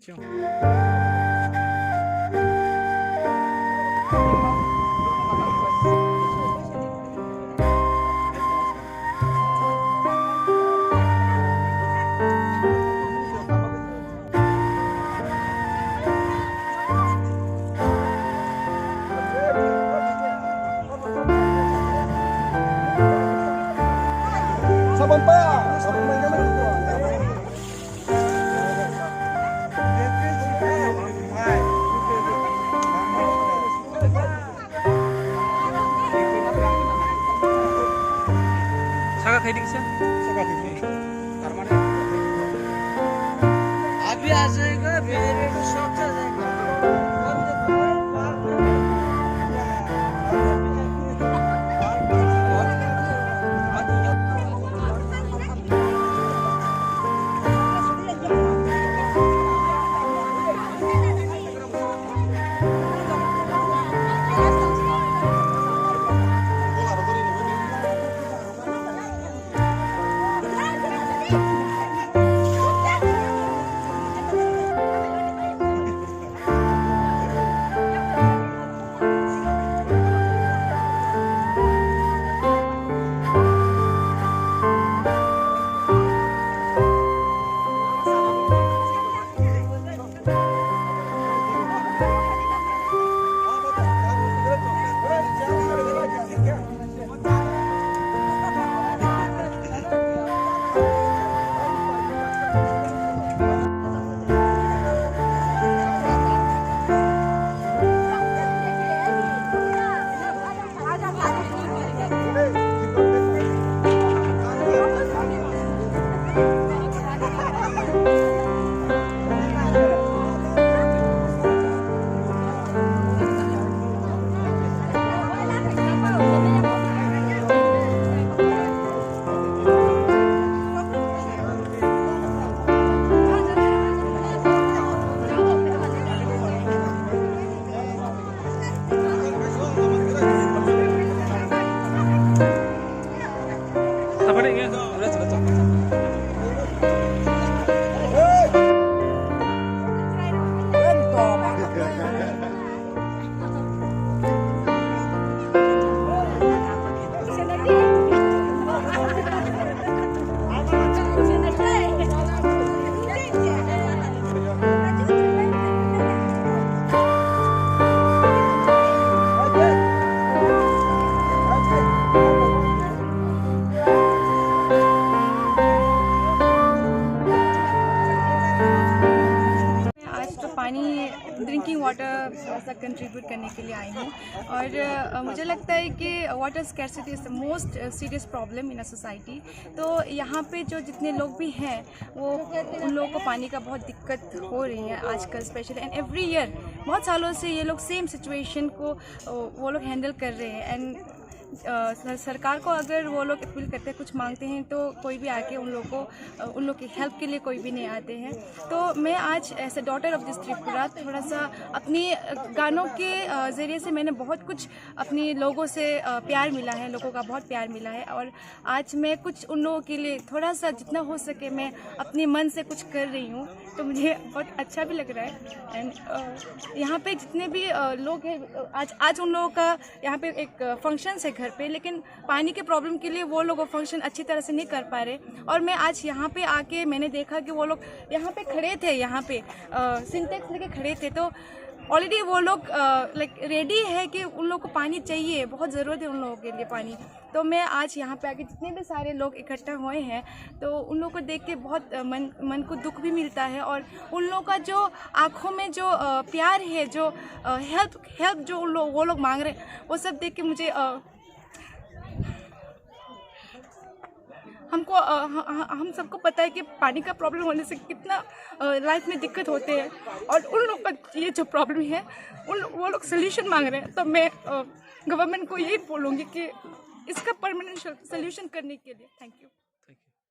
क्यों? Sabon pa! Sabon may naman ito. Saka खाई दिख अभी आ जाएगा मेरे शॉप से जाएगा पानी ड्रिंकिंग वाटर सा कंट्रीब्यूट करने के लिए आई हूँ और मुझे लगता है कि water scarcity is the most serious problem in a society. तो यहाँ पे जो जितने लोग भी हैं वो उन लोगों को पानी का बहुत दिक्कत हो रही है आजकल स्पेशली एंड एवरी ईयर बहुत सालों से ये लोग सेम सिचुएशन को वो लोग हैंडल कर रहे हैं एंड सरकार को अगर वो लोग अपील करते हैं कुछ मांगते हैं तो कोई भी आके उन लोग की हेल्प के लिए कोई भी नहीं आते हैं। तो मैं आज as a daughter of this Tripura थोड़ा सा अपनी गानों के ज़रिए से मैंने बहुत कुछ अपनी लोगों से प्यार मिला है, लोगों का बहुत प्यार मिला है और आज मैं कुछ उन लोगों के लिए थोड़ा सा जितना हो सके मैं अपने मन से कुछ कर रही हूँ। तो मुझे बहुत अच्छा भी लग रहा है एंड यहाँ पे जितने भी लोग हैं आज उन लोगों का यहाँ पे एक फंक्शन है घर पे, लेकिन पानी के प्रॉब्लम के लिए वो लोग वो फंक्शन अच्छी तरह से नहीं कर पा रहे और मैं आज यहाँ पे आके मैंने देखा कि वो लोग यहाँ पे खड़े थे, यहाँ पे सिंटेक्स लेके खड़े थे। तो ऑलरेडी वो लोग लाइक रेडी है कि उन लोगों को पानी चाहिए, बहुत ज़रूरत है उन लोगों के लिए पानी। तो मैं आज यहाँ पे आके जितने भी सारे लोग इकट्ठा हुए हैं तो उन लोगों को देख के बहुत मन को दुख भी मिलता है और उन लोगों का जो आँखों में जो प्यार है, जो हेल्प जो वो लोग मांग रहे हैं वो सब देख के मुझे हम सबको पता है कि पानी का प्रॉब्लम होने से कितना लाइफ में दिक्कत होते हैं और उन लोग का ये जो प्रॉब्लम है वो लोग सोल्यूशन मांग रहे हैं। तो मैं गवर्नमेंट को यही बोलूँगी कि इसका परमानेंट सोल्यूशन करने के लिए थैंक यू।